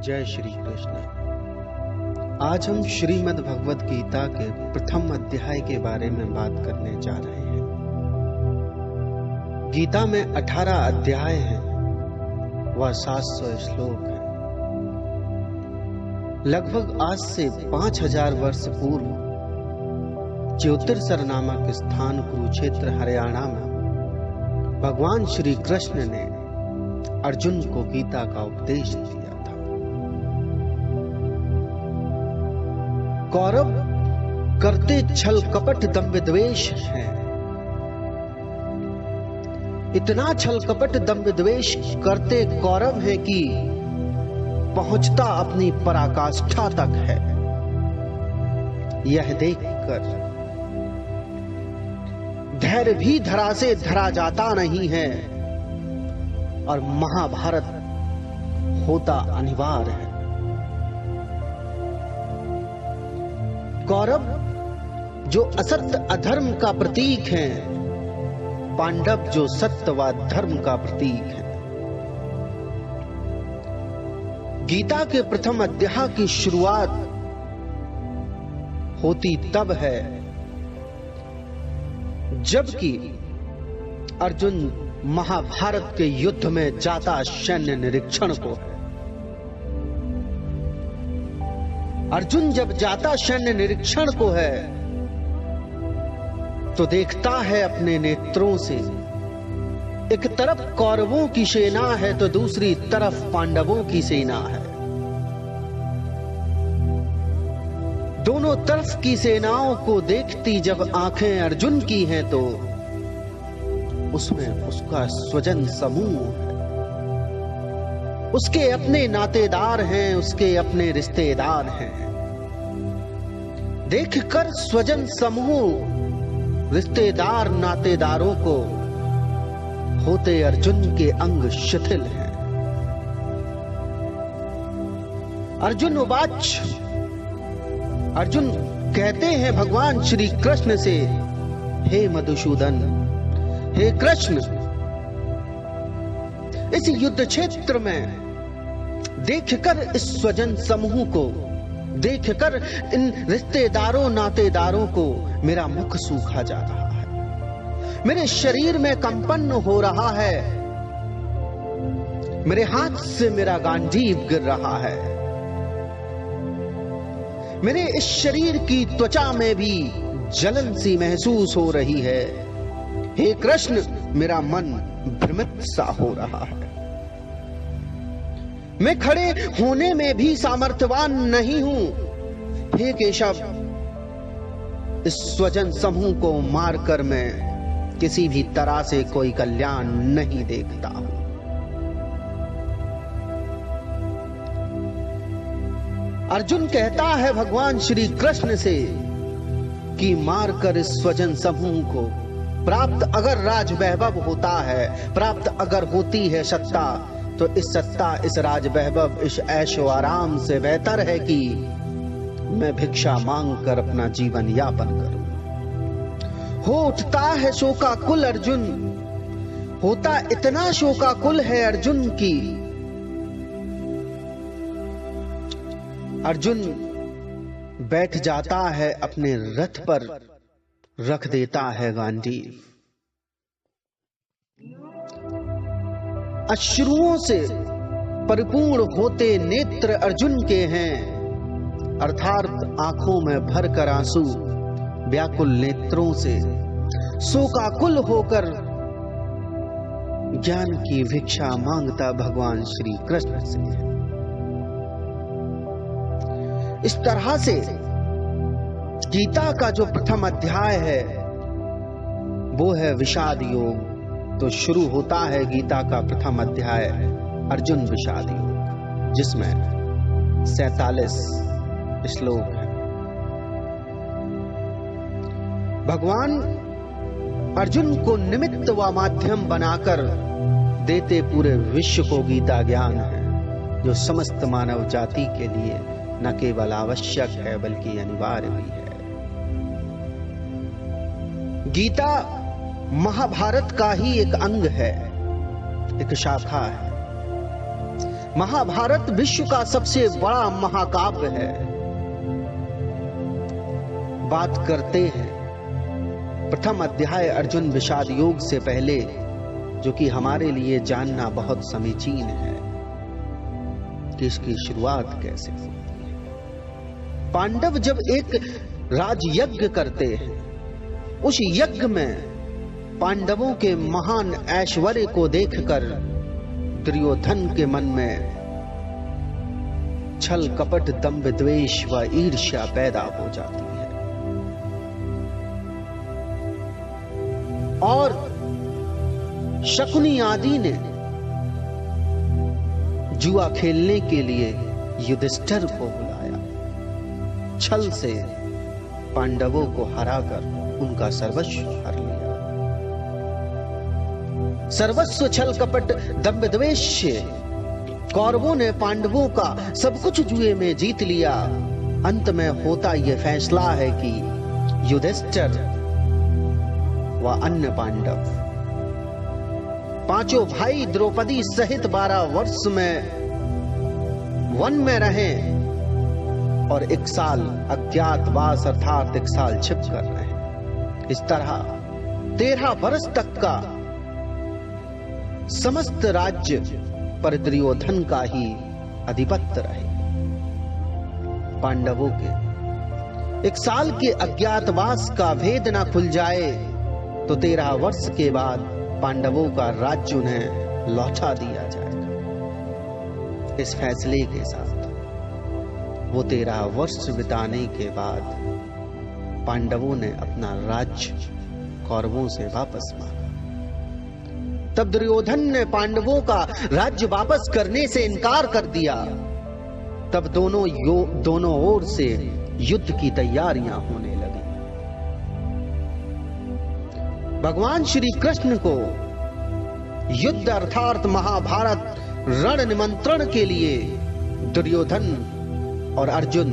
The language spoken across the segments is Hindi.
जय श्री कृष्ण। आज हम श्रीमद् भगवद गीता के प्रथम अध्याय के बारे में बात करने जा रहे हैं। गीता में 18 अध्याय हैं, वह 700 श्लोक हैं। लगभग आज से 5000 वर्ष पूर्व ज्योतिर्सर नामक स्थान कुरुक्षेत्र हरियाणा में भगवान श्री कृष्ण ने अर्जुन को गीता का उपदेश दिया था। कौरव करते छल कपट दंभ द्वेष है। इतना छल कपट दंभ द्वेष करते कौरव है कि पहुंचता अपनी पराकाष्ठा तक है। यह देखकर धैर्य भी धरा से धरा जाता नहीं है और महाभारत होता अनिवार्य है। कौरव जो असत्य अधर्म का प्रतीक है, पांडव जो सत्य व धर्म का प्रतीक है। गीता के प्रथम अध्याय की शुरुआत होती तब है जबकि अर्जुन महाभारत के युद्ध में जाता सैन्य निरीक्षण को है। अर्जुन जब जाता सैन्य निरीक्षण को है तो देखता है अपने नेत्रों से एक तरफ कौरवों की सेना है तो दूसरी तरफ पांडवों की सेना है। दोनों तरफ की सेनाओं को देखती जब आंखें अर्जुन की हैं तो उसमें उसका स्वजन समूह है, उसके अपने नातेदार हैं, उसके अपने रिश्तेदार हैं। देखकर स्वजन समूह रिश्तेदार नातेदारों को होते अर्जुन के अंग शिथिल हैं। अर्जुन उवाच, अर्जुन कहते हैं भगवान श्री कृष्ण से, हे मधुसूदन, हे कृष्ण, इस युद्ध क्षेत्र में देखकर इस स्वजन समूह को, देखकर इन रिश्तेदारों नातेदारों को मेरा मुख सूखा जा रहा है, मेरे शरीर में कंपन हो रहा है, मेरे हाथ से मेरा गांडीव गिर रहा है, मेरे इस शरीर की त्वचा में भी जलन सी महसूस हो रही है। हे कृष्ण, मेरा मन भ्रमित सा हो रहा है, मैं खड़े होने में भी सामर्थ्यवान नहीं हूं। हे केशव, इस स्वजन समूह को मारकर मैं किसी भी तरह से कोई कल्याण नहीं देखता हूं। अर्जुन कहता है भगवान श्री कृष्ण से कि मारकर इस स्वजन समूह को प्राप्त अगर राज वैभव होता है, प्राप्त अगर होती है सत्ता, तो इस सत्ता, इस राज वैभव, इस ऐशो आराम से बेहतर है कि मैं भिक्षा मांगकर अपना जीवन यापन करूं। हो उठता है शोकाकुल अर्जुन, होता इतना शोकाकुल है अर्जुन की अर्जुन बैठ जाता है अपने रथ पर, रख देता है गांडीव। अश्रुओं से परिपूर्ण होते नेत्र अर्जुन के हैं, अर्थात आंखों में भरकर आंसू, व्याकुल नेत्रों से शोकाकुल होकर ज्ञान की भिक्षा मांगता भगवान श्री कृष्ण से। इस तरह से गीता का जो प्रथम अध्याय है वो है विषाद योग। तो शुरू होता है गीता का प्रथम अध्याय अर्जुन विषाद योग, जिसमें 47 श्लोक है। भगवान अर्जुन को निमित्त व माध्यम बनाकर देते पूरे विश्व को गीता ज्ञान है, जो समस्त मानव जाति के लिए न केवल आवश्यक है बल्कि अनिवार्य भी है। गीता महाभारत का ही एक अंग है, एक शाखा है। महाभारत विश्व का सबसे बड़ा महाकाव्य है। बात करते हैं प्रथम अध्याय अर्जुन विषाद योग से पहले, जो कि हमारे लिए जानना बहुत समीचीन है कि इसकी शुरुआत कैसे होती है। पांडव जब एक राजयज्ञ करते हैं, उस यज्ञ में पांडवों के महान ऐश्वर्य को देखकर दुर्योधन के मन में छल कपट दंभ द्वेष व ईर्ष्या पैदा हो जाती है और शकुनी आदि ने जुआ खेलने के लिए युधिष्ठिर को बुलाया। छल से पांडवों को हराकर उनका सर्वस्व हर लिया। सर्वस्व छल कपट दंभ द्वेष से कौरवों ने पांडवों का सब कुछ जुए में जीत लिया। अंत में होता यह फैसला है कि युधिष्ठिर व अन्य पांडव पांचों भाई द्रौपदी सहित 12 वर्ष में वन में रहें और 1 साल अज्ञातवास अर्थात 1 साल छिप कर रहे। इस तरह 13 वर्ष तक का समस्त राज्य पर दुर्योधन का ही अधिपत्य रहे। पांडवों के 1 साल के अज्ञातवास का भेद ना खुल जाए तो 13 वर्ष के बाद पांडवों का राज्य उन्हें लौटा दिया जाएगा। इस फैसले के साथ वो 13 वर्ष बिताने के बाद पांडवों ने अपना राज्य कौरवों से वापस मांगा। तब दुर्योधन ने पांडवों का राज्य वापस करने से इनकार कर दिया। तब दोनों ओर से युद्ध की तैयारियां होने लगी। भगवान श्री कृष्ण को युद्ध अर्थात महाभारत रण निमंत्रण के लिए दुर्योधन और अर्जुन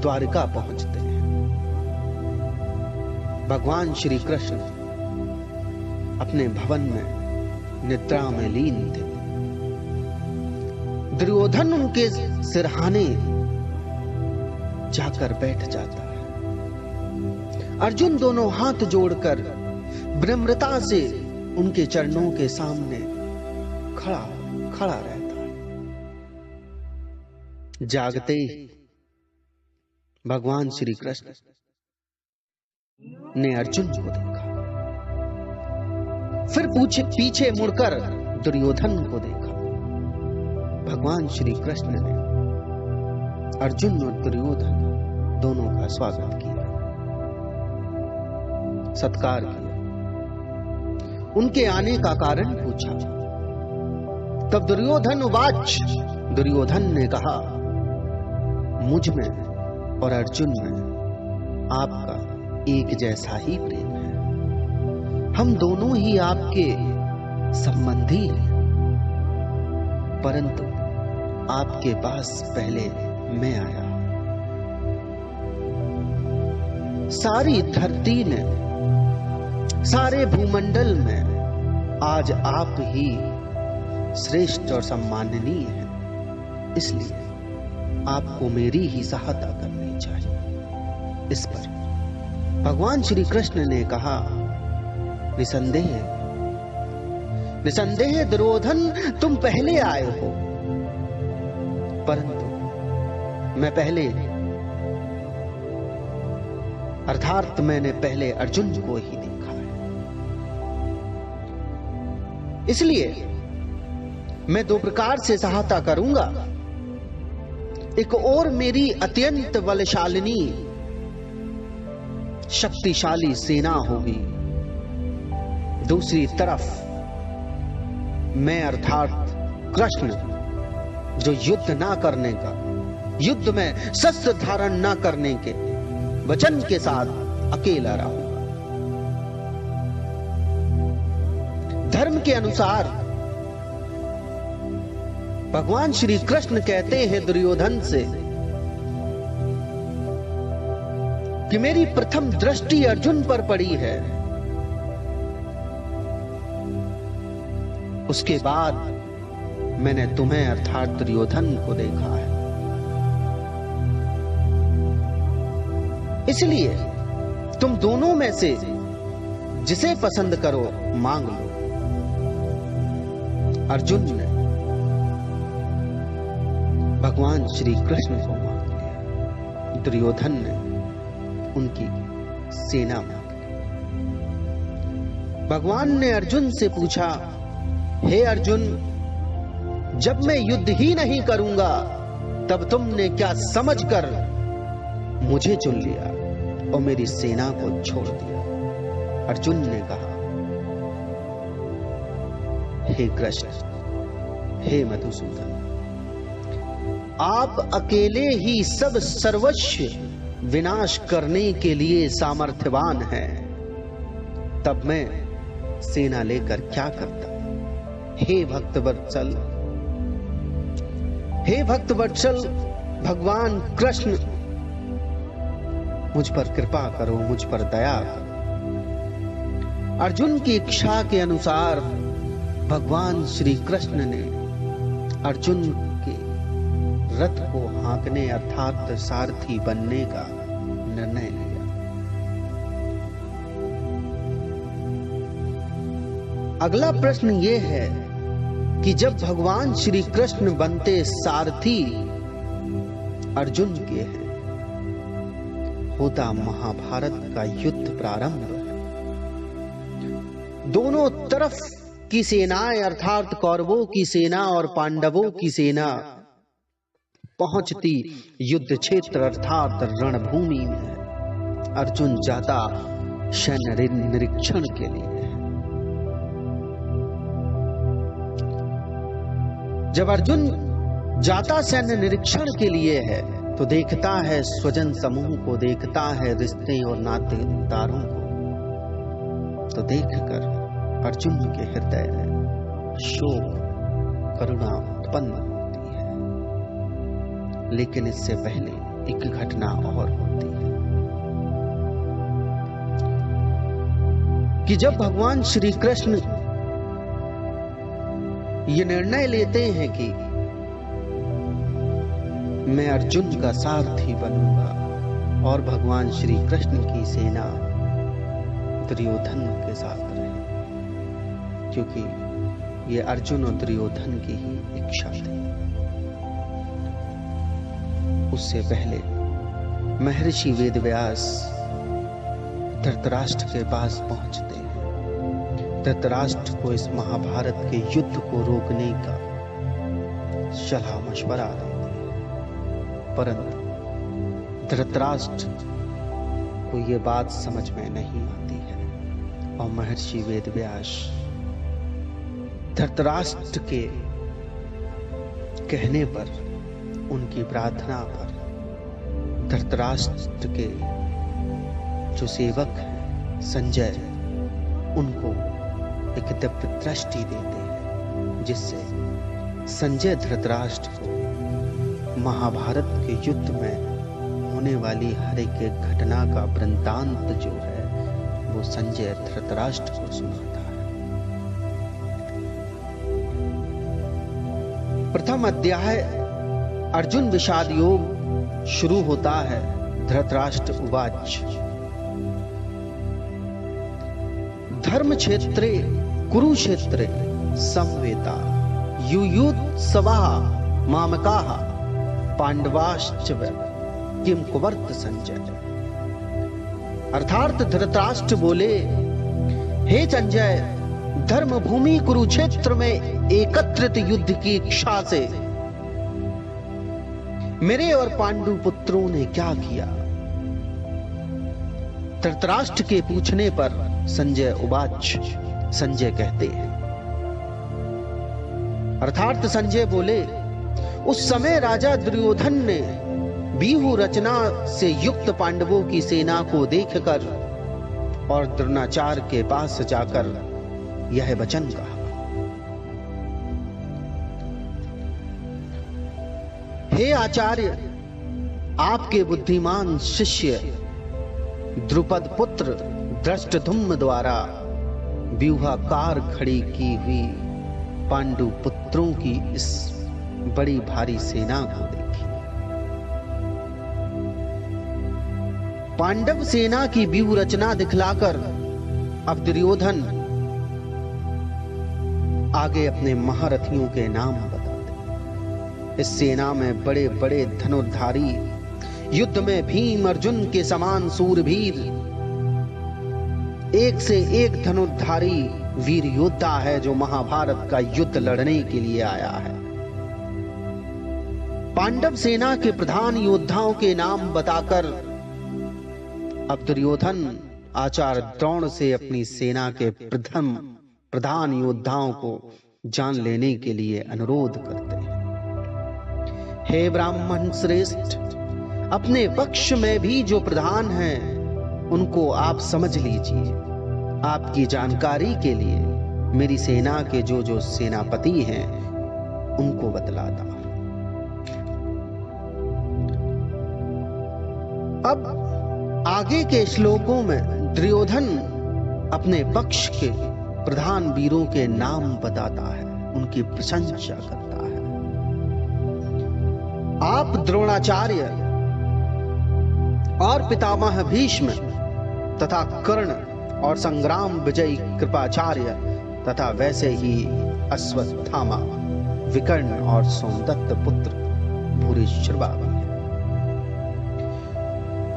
द्वारिका पहुंचते हैं। भगवान श्री कृष्ण अपने भवन में निद्रा में लीन थे। दुर्योधन उनके सिरहाने जाकर बैठ जाता है। अर्जुन दोनों हाथ जोड़कर विनम्रता से उनके चरणों के सामने खड़ा रहता है। जागते ही भगवान श्री कृष्ण ने अर्जुन को देखा, फिर पीछे मुड़कर दुर्योधन को देखा। भगवान श्री कृष्ण ने अर्जुन और दुर्योधन दोनों का स्वागत किया, सत्कार किया, उनके आने का कारण पूछा। तब दुर्योधन ने कहा, मुझ में और अर्जुन में आपका एक जैसा ही प्रेम है। हम दोनों ही आपके संबंधी हैं, परंतु आपके पास पहले मैं आया। सारी धरती ने, सारे भूमंडल में आज आप ही श्रेष्ठ और सम्माननीय हैं, इसलिए आपको मेरी ही सहायता करनी चाहिए। इस पर भगवान श्री कृष्ण ने कहा, निसंदेह दुर्योधन तुम पहले आए हो, परंतु मैं पहले अर्थात मैंने पहले अर्जुन को ही देखा है। इसलिए मैं 2 प्रकार से सहायता करूंगा। एक और मेरी अत्यंत बलशालिनी शक्तिशाली सेना होगी, दूसरी तरफ मैं अर्थात कृष्ण जो युद्ध ना करने का, युद्ध में शस्त्र धारण ना करने के वचन के साथ अकेला रहूंगा। धर्म के अनुसार भगवान श्री कृष्ण कहते हैं दुर्योधन से कि मेरी प्रथम दृष्टि अर्जुन पर पड़ी है, उसके बाद मैंने तुम्हें अर्थात दुर्योधन को देखा है, इसलिए तुम दोनों में से जिसे पसंद करो मांग लो। अर्जुन ने भगवान श्री कृष्ण को मांग लिया, दुर्योधन ने उनकी सेना मांग ली। भगवान ने अर्जुन से पूछा, हे अर्जुन, जब मैं युद्ध ही नहीं करूंगा तब तुमने क्या समझकर मुझे चुन लिया और मेरी सेना को छोड़ दिया? अर्जुन ने कहा, हे कृष्ण, हे मधुसूदन, आप अकेले ही सब सर्वस्व विनाश करने के लिए सामर्थ्यवान हैं, तब मैं सेना लेकर क्या करता? हे भक्तवत्सल, हे भक्तवत्सल भगवान कृष्ण, मुझ पर कृपा करो, मुझ पर दया करो। अर्जुन की इच्छा के अनुसार भगवान श्री कृष्ण ने अर्जुन के रथ को हाँकने अर्थात सारथी बनने का निर्णय लिया। अगला प्रश्न यह है कि जब भगवान श्री कृष्ण बनते सारथी अर्जुन के हैं, होता महाभारत का युद्ध प्रारंभ। दोनों तरफ की सेनाएं अर्थात कौरवों की सेना और पांडवों की सेना पहुंचती युद्ध क्षेत्र अर्थात रणभूमि में। अर्जुन जाता सैन्य निरीक्षण के लिए। जब अर्जुन जाता सैन्य निरीक्षण के लिए है तो देखता है स्वजन समूह को, देखता है रिश्ते और नातेदारों को, तो देखकर अर्जुन के हृदय में शोक करुणा उत्पन्न होती है। लेकिन इससे पहले एक घटना और होती है कि जब भगवान श्री कृष्ण ये निर्णय लेते हैं कि मैं अर्जुन का सारथी बनूंगा और भगवान श्री कृष्ण की सेना दुर्योधन के साथ रहे, क्योंकि ये अर्जुन और दुर्योधन की ही इच्छा थी। उससे पहले महर्षि वेदव्यास धृतराष्ट्र के पास पहुंचते हैं। धृतराष्ट्र को इस महाभारत के युद्ध को रोकने का सलाह मशवरा देते हैं, परंतु धृतराष्ट्र को ये बात समझ में नहीं आती है और महर्षि वेदव्यास धृतराष्ट्र के कहने पर, उनकी प्रार्थना पर धृतराष्ट्र के जो सेवक हैं संजय, उनको एक दिव्य दृष्टि देते हैं, जिससे संजय धृतराष्ट्र को महाभारत के युद्ध में होने वाली हर एक घटना का वृत्तांत जो है वो संजय धृतराष्ट्र को सुनाता है। प्रथम अध्याय अर्जुन विषाद योग शुरू होता है। धृतराष्ट्र उवाच, धर्म क्षेत्रे कुरुक्षेत्रे समवेता युयुत्सवः मामकाः पांडवाश्च किम कुवर्त संजय। अर्थात धृतराष्ट्र बोले, हे संजय, धर्म भूमि कुरुक्षेत्र में एकत्रित युद्ध की इच्छा से मेरे और पांडु पुत्रों ने क्या किया? धृतराष्ट्र के पूछने पर संजय उवाच, संजय कहते हैं, अर्थात संजय बोले, उस समय राजा दुर्योधन ने व्यूह रचना से युक्त पांडवों की सेना को देखकर और द्रोणाचार्य के पास जाकर यह वचन कहा, हे आचार्य, आपके बुद्धिमान शिष्य द्रुपद पुत्र धृष्टद्युम्न द्वारा व्यूहाकार खड़ी की हुई पांडु पुत्रों की इस बड़ी भारी सेना को देखिए। पांडव सेना की व्यूह रचना दिखलाकर अब दुर्योधन आगे अपने महारथियों के नाम बताते। इस सेना में बड़े बड़े धनुर्धारी, युद्ध में भीम अर्जुन के समान सूरवीर, एक से एक धनुर्धारी वीर योद्धा है जो महाभारत का युद्ध लड़ने के लिए आया है। पांडव सेना के प्रधान योद्धाओं के नाम बताकर अब दुर्योधन आचार्य द्रोण से अपनी सेना के प्रधान योद्धाओं को जान लेने के लिए अनुरोध करते हैं। हे ब्राह्मण श्रेष्ठ, अपने पक्ष में भी जो प्रधान हैं उनको आप समझ लीजिए। आपकी जानकारी के लिए मेरी सेना के जो जो सेनापति हैं उनको बतलाता हूं। अब आगे के श्लोकों में दुर्योधन अपने पक्ष के प्रधान वीरों के नाम बताता है, उनकी प्रशंसा करता है। आप द्रोणाचार्य और पितामह भीष्म तथा कर्ण और संग्राम विजयी कृपाचार्य तथा वैसे ही अश्वत्थामा, विकर्ण और सोमदत्त पुत्र भूरिश्रवा भी है।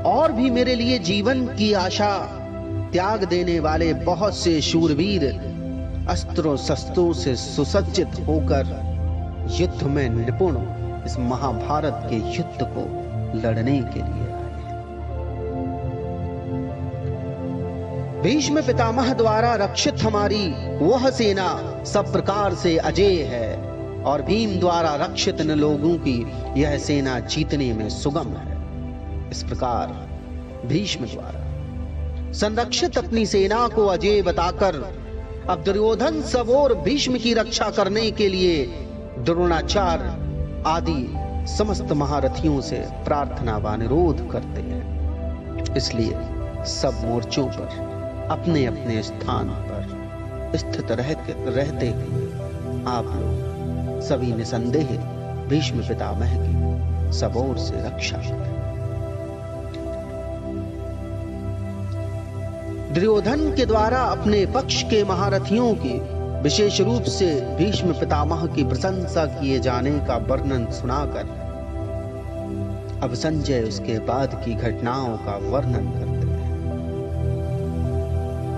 और भी मेरे लिए जीवन की आशा त्याग देने वाले बहुत से शूरवीर अस्त्रों शस्त्रों से सुसज्जित होकर युद्ध में निपुण इस महाभारत के युद्ध को लड़ने के लिए आए हैं। भीष्म पितामह द्वारा रक्षित हमारी वह सेना सब प्रकार से अजेय है और भीम द्वारा रक्षित इन लोगों की यह सेना जीतने में सुगम है। इस प्रकार भीष्म द्वारा संरक्षित अपनी सेना को अजेय बताकर अब दुर्योधन सब ओर भीष्म की रक्षा करने के लिए द्रोणाचार्य आदि समस्त महारथियों से प्रार्थना व अनुरोध करते हैं। इसलिए सब मोर्चों पर अपने अपने स्थान पर स्थित रहते हुए आप लोग सभी निसंदेह भीष्म पितामह की सब ओर से रक्षा करें। दुर्योधन के द्वारा अपने पक्ष के महारथियों की विशेष रूप से भीष्म पितामह की प्रशंसा किए जाने का वर्णन सुनाकर अब संजय उसके बाद की घटनाओं का वर्णन करते हैं।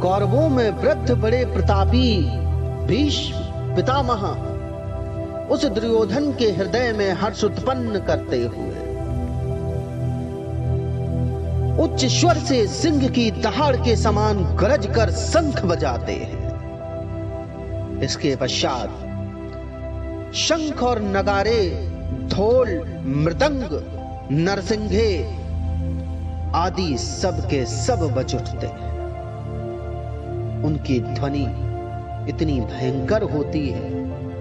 कौरवों में वृद्ध बड़े प्रतापी भीष्म पितामह उस दुर्योधन के हृदय में हर्ष उत्पन्न करते हुए उच्च स्वर से सिंह की दहाड़ के समान गरज कर शंख बजाते हैं। इसके पश्चात शंख और नगारे, ढोल, मृदंग, नरसिंघे आदि सब के सब बज उठते हैं। उनकी ध्वनि इतनी भयंकर होती है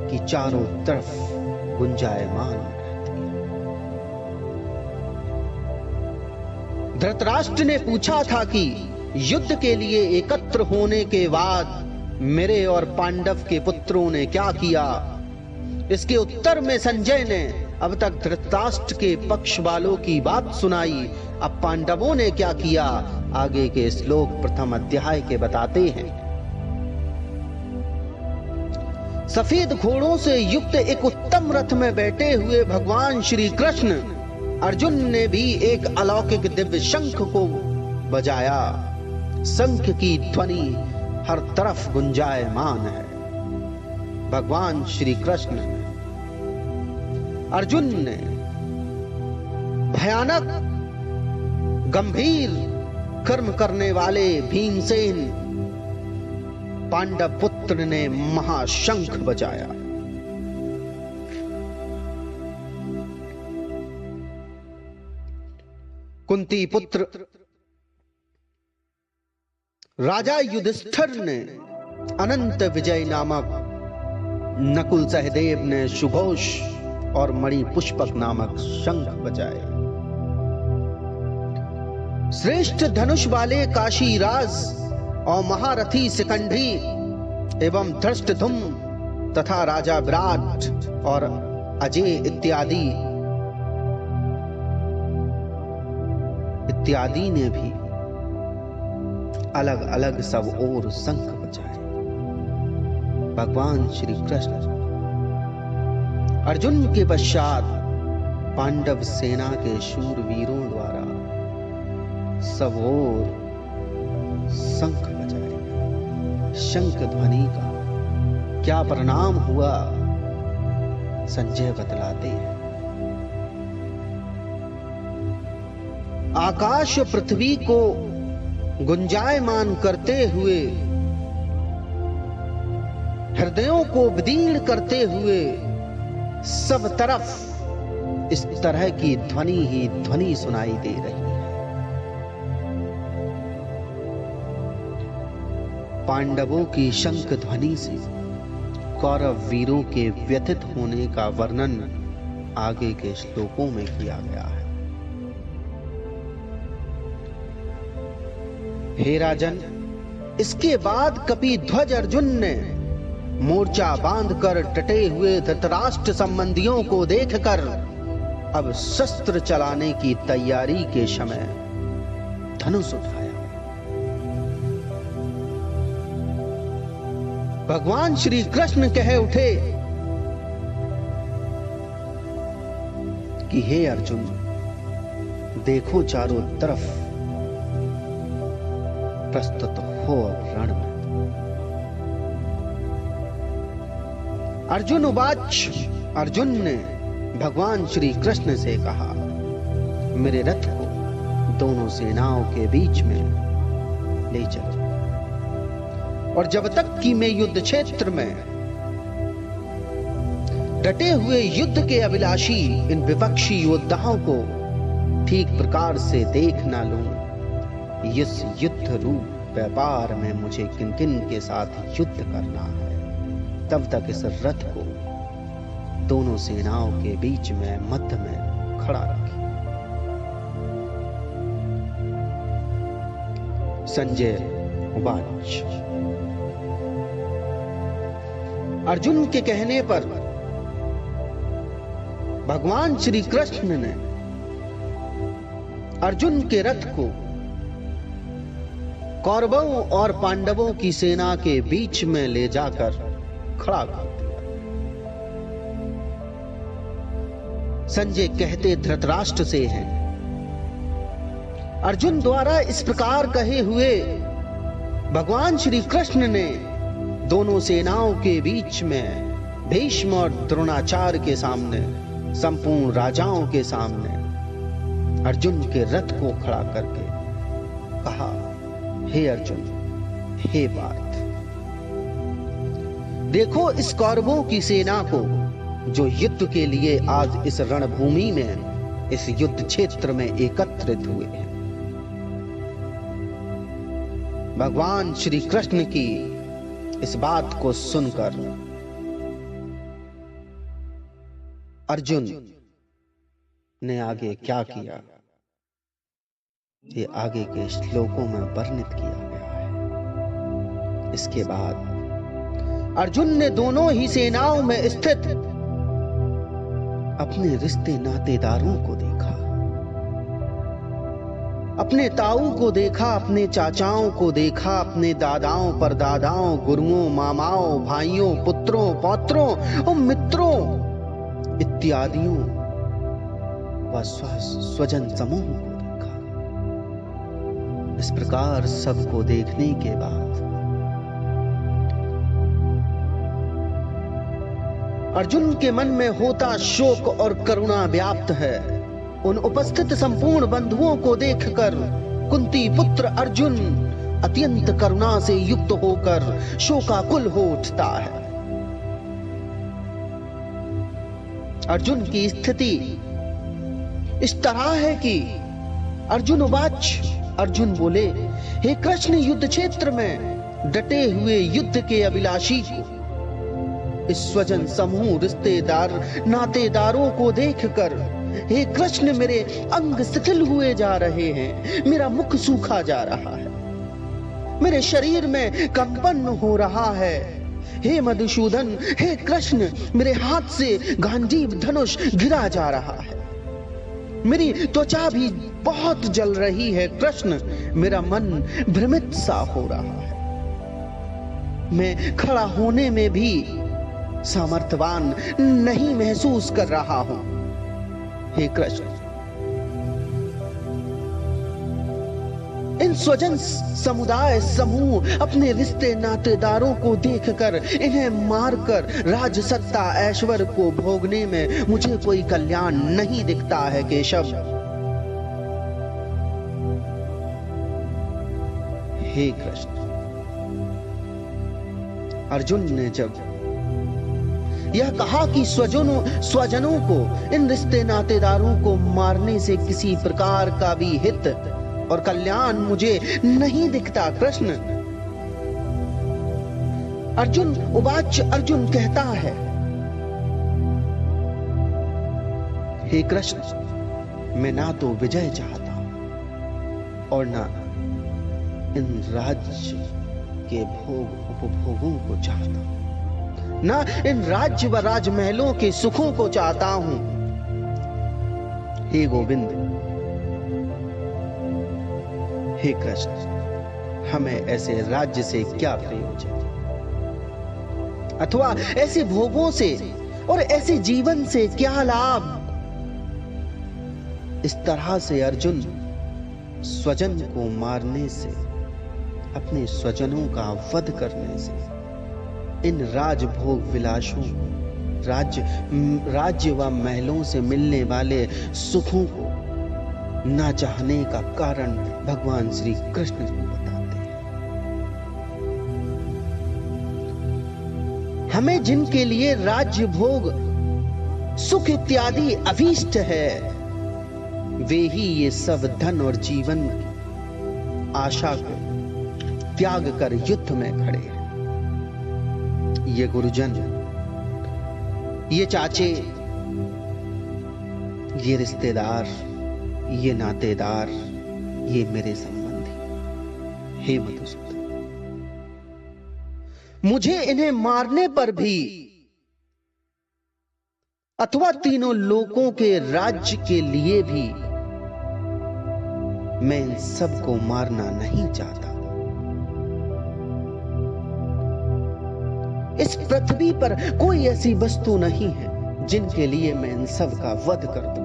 कि चारों तरफ गुंजायमान। धृतराष्ट्र ने पूछा था कि युद्ध के लिए एकत्र होने के बाद मेरे और पांडव के पुत्रों ने क्या किया। इसके उत्तर में संजय ने अब तक धृतराष्ट्र के पक्ष वालों की बात सुनाई। अब पांडवों ने क्या किया, आगे के श्लोक प्रथम अध्याय के बताते हैं। सफेद घोड़ों से युक्त एक उत्तम रथ में बैठे हुए भगवान श्री कृष्ण अर्जुन ने भी एक अलौकिक दिव्य शंख को बजाया। शंख की ध्वनि हर तरफ गुंजायमान है। भगवान श्री कृष्ण अर्जुन ने भयानक गंभीर कर्म करने वाले भीमसेन पांडव पुत्र ने महाशंख बजाया। कुंती पुत्र राजा युधिष्ठिर ने अनंत विजय नामक, नकुल सहदेव ने सुघोष और मणि पुष्पक नामक शंख बजाए। श्रेष्ठ धनुष वाले काशीराज और महारथी शिखंडी एवं धृष्टधुम्न तथा राजा विराट और अजय इत्यादि ने भी अलग अलग सब ओर शंख बजाए। भगवान श्री कृष्ण अर्जुन के पश्चात पांडव सेना के शूरवीरों द्वारा सब ओर शंख बजाए। शंख ध्वनि का क्या परिणाम हुआ, संजय बतलाते हैं। आकाश पृथ्वी को गुंजायमान करते हुए, हृदयों को विदीर्ण करते हुए सब तरफ इस तरह की ध्वनि ही ध्वनि सुनाई दे रही है। पांडवों की शंख ध्वनि से कौरव वीरों के व्यथित होने का वर्णन आगे के श्लोकों में किया गया है। हे राजन, इसके बाद कपिध्वज अर्जुन ने मोर्चा बांधकर डटे हुए धृतराष्ट्र संबंधियों को देखकर अब शस्त्र चलाने की तैयारी के समय धनुष उठाया। भगवान श्री कृष्ण कह उठे कि हे अर्जुन, देखो चारों तरफ प्रस्तुत हो रण में। अर्जुन उवाच, अर्जुन ने भगवान श्री कृष्ण से कहा, मेरे रथ को दोनों सेनाओं के बीच में ले चल, और जब तक कि मैं युद्ध क्षेत्र में डटे हुए युद्ध के अभिलाषी इन विपक्षी योद्धाओं को ठीक प्रकार से देख ना लूं, इस युद्ध रूप व्यापार में मुझे किन किन के साथ युद्ध करना है, तब तक इस रथ को दोनों सेनाओं के बीच में मध्य में खड़ा रखिए। संजय उवाच, अर्जुन के कहने पर भगवान श्री कृष्ण ने अर्जुन के रथ को कौरवों और पांडवों की सेना के बीच में ले जाकर खड़ा कर दिया। संजय कहते धृतराष्ट्र से हैं, अर्जुन द्वारा इस प्रकार कहे हुए भगवान श्री कृष्ण ने दोनों सेनाओं के बीच में भीष्म और द्रोणाचार्य के सामने, संपूर्ण राजाओं के सामने अर्जुन के रथ को खड़ा करके कहा, हे अर्जुन, हे पार्थ, देखो इस कौरवों की सेना को जो युद्ध के लिए आज इस रणभूमि में, इस युद्ध क्षेत्र में एकत्रित हुए हैं। भगवान श्री कृष्ण की इस बात को सुनकर अर्जुन ने आगे क्या किया, ये आगे के श्लोकों में वर्णित किया गया है। इसके बाद अर्जुन ने दोनों ही सेनाओं में स्थित अपने रिश्ते नातेदारों को देखा, अपने ताऊ को देखा, अपने चाचाओं को देखा, अपने दादाओं परदादाओं, गुरुओं, मामाओं, भाइयों, पुत्रों, पौत्रों और मित्रों इत्यादियों व स्वजन समूह को देखा। इस प्रकार सबको देखने के बाद अर्जुन के मन में होता शोक और करुणा व्याप्त है। उन उपस्थित संपूर्ण बंधुओं को देखकर कुंती पुत्र अर्जुन अत्यंत करुणा से युक्त होकर शोकाकुल हो उठता है। अर्जुन की स्थिति इस तरह है कि अर्जुन उवाच, अर्जुन बोले, हे कृष्ण, युद्ध क्षेत्र में डटे हुए युद्ध के अभिलाषी को, इस स्वजन समूह, रिश्तेदार, नातेदारों को देखकर हे कृष्ण मेरे अंग शिथिल हुए जा रहे हैं, मेरा मुख सूखा जा रहा है, मेरे शरीर में कंपन हो रहा है, हे मधुसूदन, हे कृष्ण, मेरे हाथ से गांडीव धनुष गिरा जा रहा है। मेरी त्वचा भी बहुत जल रही है कृष्ण, मेरा मन भ्रमित सा हो रहा है। मैं खड़ा होने में भी सामर्थ्यवान नहीं महसूस कर रहा हूं। हे कृष्ण, इन स्वजन समुदाय समूह अपने रिश्ते नातेदारों को देखकर, इन्हें मारकर राजसत्ता ऐश्वर्य को भोगने में मुझे कोई कल्याण नहीं दिखता है केशव। हे कृष्ण, अर्जुन ने जब यह कहा कि स्वजनों को, इन रिश्ते नातेदारों को मारने से किसी प्रकार का भी हित और कल्याण मुझे नहीं दिखता कृष्ण। अर्जुन उवाच, अर्जुन कहता है, हे कृष्ण, मैं ना तो विजय चाहता और ना इन राज्य के भोग उपभोगों को चाहता, ना इन राज्य व राजमहलों के सुखों को चाहता हूं। हे गोविंद, हे कृष्ण, हमें ऐसे राज्य से क्या प्रयोजन, अथवा ऐसे भोगों से और ऐसे जीवन से क्या लाभ। इस तरह से अर्जुन स्वजन को मारने से, अपने स्वजनों का वध करने से, इन राजभोग विलासों, राज्य व महलों से मिलने वाले सुखों को ना चाहने का कारण भगवान श्री कृष्ण को बताते हैं। हमें जिनके लिए राज्य भोग सुख इत्यादि अभीष्ट है, वे ही ये सब धन और जीवन की आशा को त्याग कर युद्ध में खड़े हैं। ये गुरुजन, ये चाचे, ये रिश्तेदार, ये नातेदार, ये मेरे संबंधी, हे मधुसूदन, मुझे इन्हें मारने पर भी अथवा तीनों लोकों के राज्य के लिए भी मैं इन सबको मारना नहीं चाहता। इस पृथ्वी पर कोई ऐसी वस्तु नहीं है जिनके लिए मैं इन सब का वध कर दूं।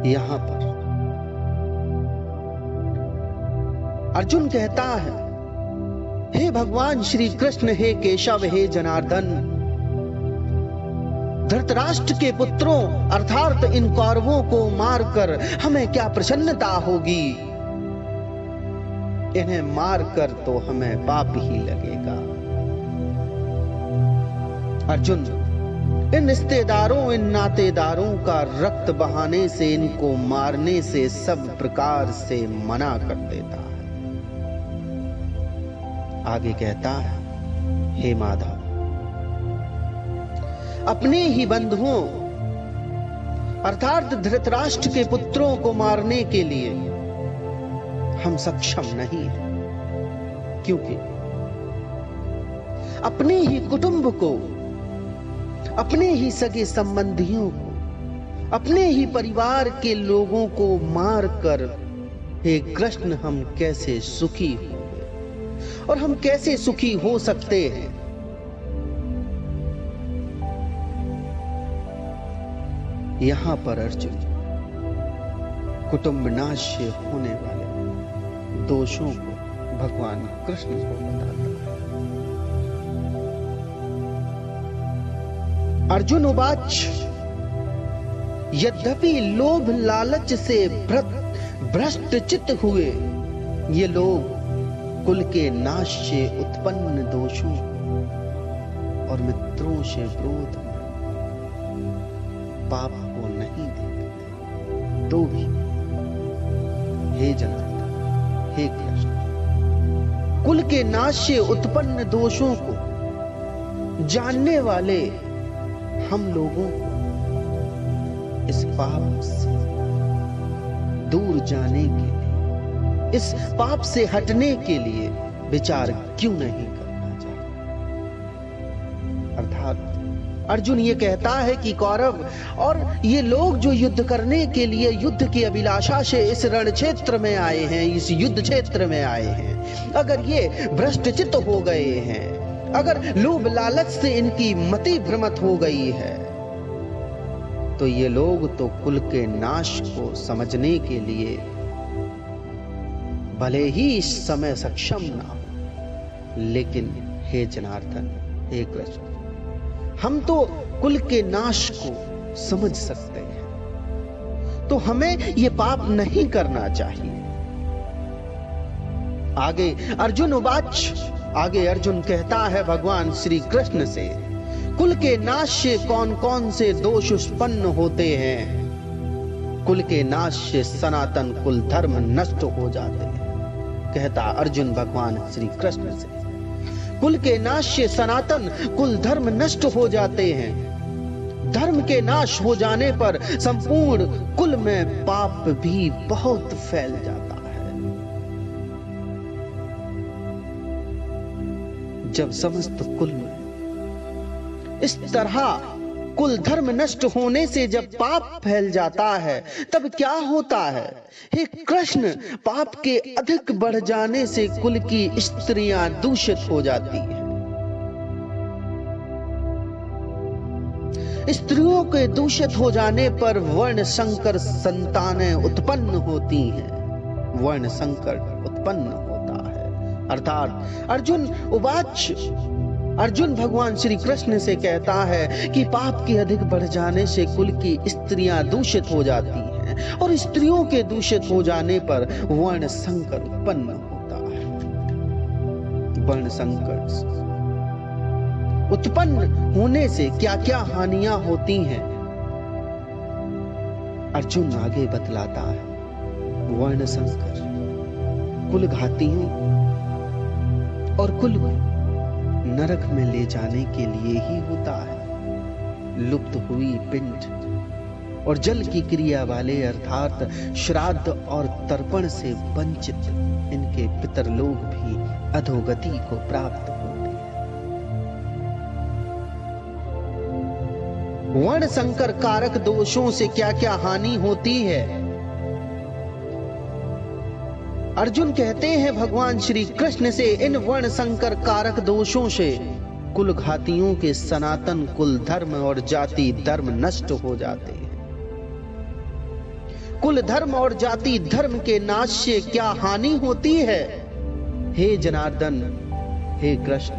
यहां पर अर्जुन कहता है, हे भगवान श्री कृष्ण, हे केशव, हे जनार्दन, धृतराष्ट्र के पुत्रों अर्थात इन कौरवों को मारकर हमें क्या प्रसन्नता होगी। इन्हें मारकर तो हमें पाप ही लगेगा। अर्जुन इन रिश्तेदारों, इन नातेदारों का रक्त बहाने से, इनको मारने से सब प्रकार से मना कर देता है। आगे कहता है, हे माधव, अपने ही बंधुओं अर्थात धृतराष्ट्र के पुत्रों को मारने के लिए हम सक्षम नहीं हैं, क्योंकि अपने ही कुटुंब को, अपने ही सगे संबंधियों को, अपने ही परिवार के लोगों को मारकर, हे कृष्ण, हम कैसे सुखी होंगे और हम कैसे सुखी हो सकते हैं। यहां पर अर्जुन कुटुंब नाश होने वाले दोषों को भगवान कृष्ण को बताता है। अर्जुन उवाच, यद्यपि लोभ लालच से भ्रष्ट चित्त हुए ये लोग कुल के नाश से उत्पन्न दोषों और मित्रों से विरोध में पाप को नहीं देखते, तो भी हे जनार्दन, हे कृष्ण, कुल के नाश से उत्पन्न दोषों को जानने वाले हम लोगों को इस पाप से दूर जाने के लिए इस पाप से हटने के लिए विचार क्यों नहीं करना चाहिए? अर्थात अर्जुन ये कहता है कि कौरव और ये लोग जो युद्ध करने के लिए युद्ध की अभिलाषा से इस रण क्षेत्र में आए हैं, इस युद्ध क्षेत्र में आए हैं, अगर ये भ्रष्टचित्त हो गए हैं, अगर लोभ लालच से इनकी मति भ्रमित हो गई है, तो ये लोग तो कुल के नाश को समझने के लिए भले ही इस समय सक्षम ना हो, लेकिन हे जनार्दन, हे कृष्ण, हम तो कुल के नाश को समझ सकते हैं, तो हमें ये पाप नहीं करना चाहिए। आगे अर्जुन कहता है भगवान श्री कृष्ण से, कुल के नाश से कौन कौन से दोष उत्पन्न होते हैं? कुल के नाश से सनातन कुल धर्म नष्ट हो जाते हैं, कहता अर्जुन भगवान श्री कृष्ण से। कुल के नाश से सनातन कुल धर्म नष्ट हो जाते हैं। धर्म के नाश हो जाने पर संपूर्ण कुल में पाप भी बहुत फैल जाता है। जब समस्त कुल में इस तरह कुल धर्म नष्ट होने से जब पाप फैल जाता है, तब क्या होता है? हे कृष्ण, पाप के अधिक बढ़ जाने से कुल की स्त्रियां दूषित हो जाती हैं। स्त्रियों के दूषित हो जाने पर वर्ण संकर संतानें उत्पन्न होती हैं, वर्ण संकर उत्पन्न होता है। अर्थात अर्जुन भगवान श्री कृष्ण से कहता है कि पाप के अधिक बढ़ जाने से कुल की स्त्रियां दूषित हो जाती हैं, और स्त्रियों के दूषित हो जाने पर वर्ण संकर उत्पन्न होता है। वर्ण संकर उत्पन्न होने से क्या क्या हानियां होती हैं, अर्जुन आगे बतलाता है। वर्ण संकर कुल घातियों और कुल नरक में ले जाने के लिए ही होता है। लुप्त हुई पिंड और जल की क्रिया वाले अर्थात श्राद्ध और तर्पण से वंचित इनके पितरलोक भी अधोगति को प्राप्त होते हैं। वर्ण संकर कारक दोषों से क्या क्या हानि होती है? अर्जुन कहते हैं भगवान श्री कृष्ण से, इन वर्ण संकर कारक दोषों से कुल घातियों के सनातन कुल धर्म और जाति धर्म नष्ट हो जाते हैं। कुल धर्म और जाति धर्म के नाश से क्या हानि होती है? हे जनार्दन, हे कृष्ण,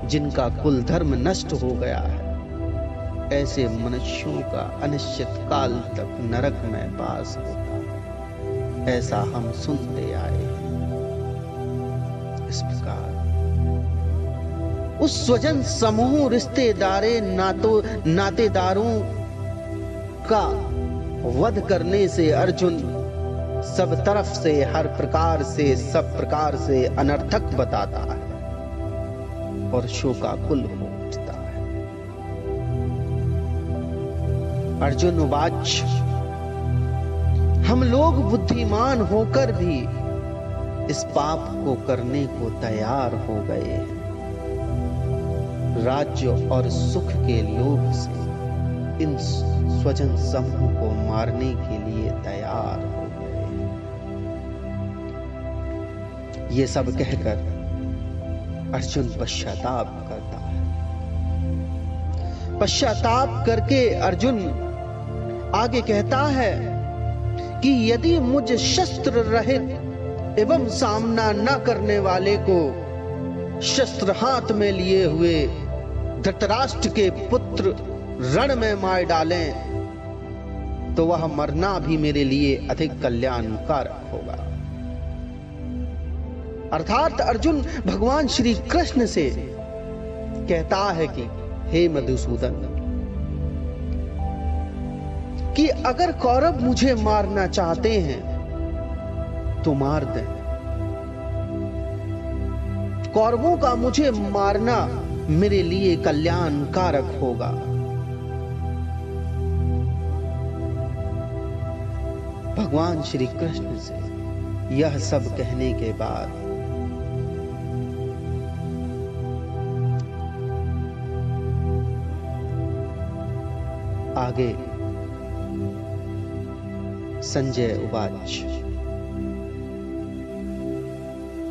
जिनका कुल धर्म नष्ट हो गया है, ऐसे मनुष्यों का अनिश्चित काल तक नरक में वास होता है। ऐसा हम सुनते आए हैं। इस प्रकार उस स्वजन समूह नातेदारों का वध करने से अर्जुन सब तरफ से हर प्रकार से सब प्रकार से अनर्थक बताता है और शोकाकुल हो उठता है। अर्जुन उवाच, हम लोग बुद्धिमान होकर भी इस पाप को करने को तैयार हो गए हैं। राज्य और सुख के लोभ से इन स्वजन समूह को मारने के लिए तैयार हो गए हैं। ये सब कहकर अर्जुन पश्चाताप करता है। पश्चाताप करके अर्जुन आगे कहता है कि यदि मुझ शस्त्र रहित एवं सामना न करने वाले को शस्त्र हाथ में लिए हुए धृतराष्ट्र के पुत्र रण में मार डालें, तो वह मरना भी मेरे लिए अधिक कल्याणकारक होगा। अर्थात अर्जुन भगवान श्री कृष्ण से कहता है कि हे मधुसूदन, कि अगर कौरव मुझे मारना चाहते हैं तो मार दें। कौरवों का मुझे मारना मेरे लिए कल्याणकारक होगा। भगवान श्री कृष्ण से यह सब कहने के बाद आगे संजय उवाच।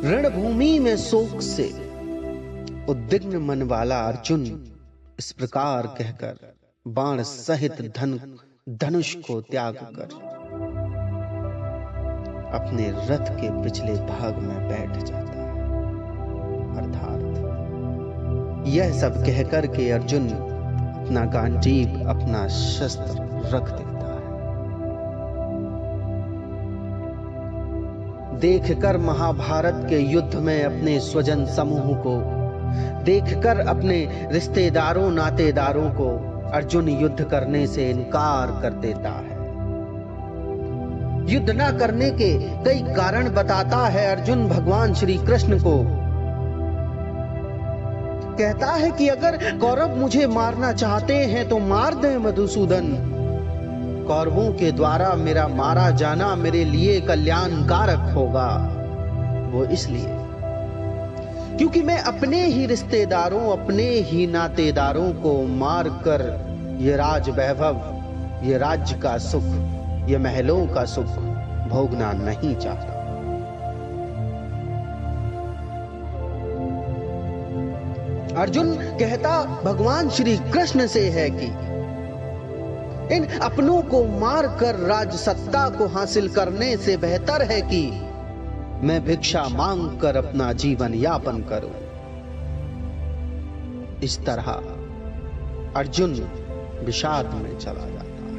रणभूमि में शोक से उद्विग्न मन वाला अर्जुन इस प्रकार कहकर बाण सहित धनुष को त्याग कर अपने रथ के पिछले भाग में बैठ जाता है। अर्थात यह सब कहकर के अर्जुन अपना गांडीव, अपना शस्त्र रख देता है। देखकर महाभारत के युद्ध में अपने स्वजन समूह को, देखकर अपने रिश्तेदारों नातेदारों को अर्जुन युद्ध करने से इनकार कर देता है। युद्ध न करने के कई कारण बताता है अर्जुन भगवान श्री कृष्ण को। कहता है कि अगर कौरव मुझे मारना चाहते हैं तो मार दें मधुसूदन। कौरवों के द्वारा मेरा मारा जाना मेरे लिए कल्याणकारक होगा। वो इसलिए क्योंकि मैं अपने ही रिश्तेदारों, अपने ही नातेदारों को मारकर ये राज वैभव, ये राज्य का सुख, ये महलों का सुख भोगना नहीं चाहता। अर्जुन कहता भगवान श्री कृष्ण से है कि इन अपनों को मारकर राज सत्ता को हासिल करने से बेहतर है कि मैं भिक्षा मांगकर अपना जीवन यापन करूं। इस तरह अर्जुन विषाद में चला जाता है।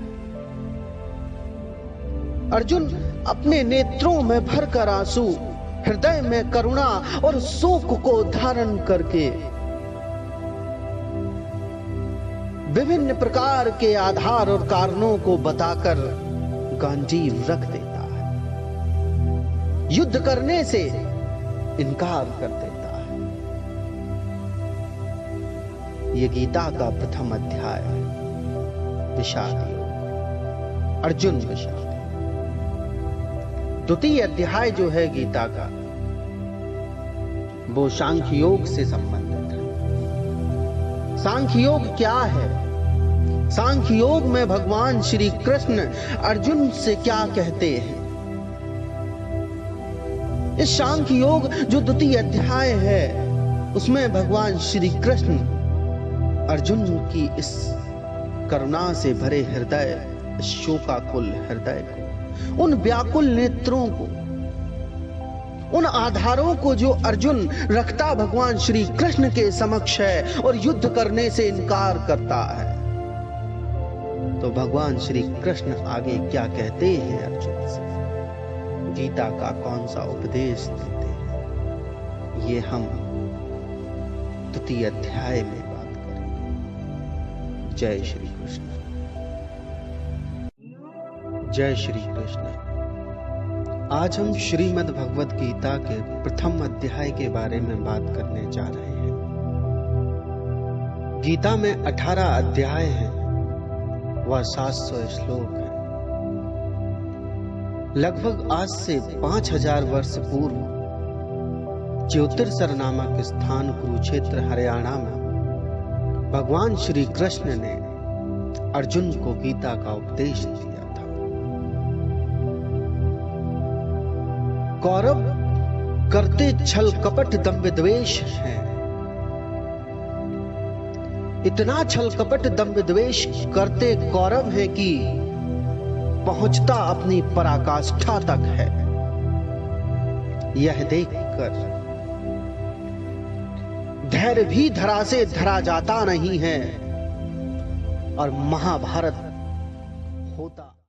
अर्जुन अपने नेत्रों में भरकर आंसू, हृदय में करुणा और शोक को धारण करके विभिन्न प्रकार के आधार और कारणों को बताकर गांडीव रख देता है, युद्ध करने से इनकार कर देता है। ये गीता का प्रथम अध्याय है, विषाद योग, अर्जुन विषाद। द्वितीय अध्याय जो है गीता का वो सांख्य योग से संबंधित है। सांख्य योग क्या है? सांख्य योग में भगवान श्री कृष्ण अर्जुन से क्या कहते हैं? इस सांख्य योग जो द्वितीय अध्याय है उसमें भगवान श्री कृष्ण अर्जुन की इस करुणा से भरे हृदय, शोकाकुल हृदय को, उन व्याकुल नेत्रों को, उन आधारों को जो अर्जुन रखता भगवान श्री कृष्ण के समक्ष है और युद्ध करने से इनकार करता है, तो भगवान श्री कृष्ण आगे क्या कहते हैं अर्जुन से, गीता का कौन सा उपदेश देते हैं, ये हम द्वितीय अध्याय में बात करेंगे। जय श्री कृष्ण। जय श्री कृष्ण। आज हम श्रीमद् भगवद गीता के प्रथम अध्याय के बारे में बात करने जा रहे हैं। गीता में 18 अध्याय हैं, वह 700 श्लोक है। लगभग आज से 5000 वर्ष पूर्व ज्योतिर्सर नामक स्थान कुरुक्षेत्र हरियाणा में भगवान श्री कृष्ण ने अर्जुन को गीता का उपदेश दिया था। कौरव करते छल कपट दंभ द्वेष है। इतना छल कपट दंभ द्वेष करते कौरव है कि पहुंचता अपनी पराकाष्ठा तक है। यह देखकर धैर्य भी धरा से धरा जाता नहीं है और महाभारत होता